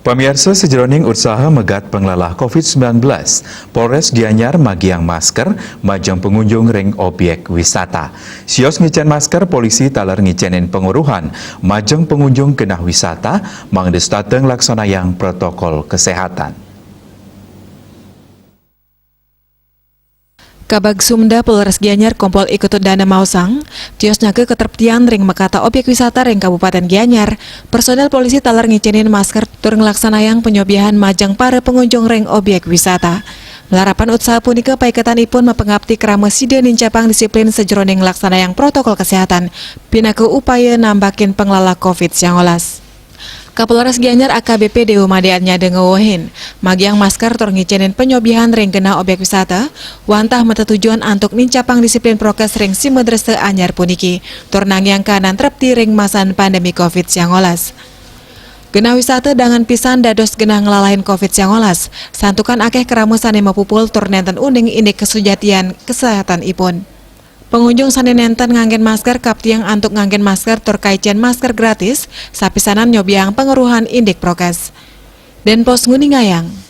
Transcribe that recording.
Pemirsa sejroning usaha megat pengelola COVID-19, Polres Gianyar magiang masker majang pengunjung ring objek wisata. Sios ngicen masker polisi taler ngicenin penguruhan majang pengunjung genah wisata mangdes dateng laksanayang protokol kesehatan. Kabag Sumda Polres Gianyar Kompol Ikutut Dana Mausang, tios nyake keterpetian ring makata objek wisata ring Kabupaten Gianyar, personel polisi talar ngicinin masker tur ngelaksanayang penyobihan majang para pengunjung ring objek wisata. Melarapan usaha punika paiketanipun mapengabdi kerama sida nincapang disiplin sejroning laksanayang protokol kesehatan, pinaku upaya nambakin pengelola COVID-19. Kapolres Gianyar AKBP Dewa Madiatnya dengewohin, magiang masker tur ngicenin penyobihan ring kena objek wisata, wantah mata tujuan antuk nincapang disiplin prokes ring si medrese anyar puniki, tur nangyang kanan trepti ring masan pandemi COVID-19. Genah wisata dengan pisan dados genah ngelalahin COVID-19, santukan akeh keramusan yang mapupul tur nenten uning indik kesujatian kesehatan ipun. Pengunjung sane nenten nganggen masker kaptiang antuk nganggen masker tur kaicen masker gratis, sapisanan nyobiang pengeruhan indik prokes. Den Pos Nguningayang.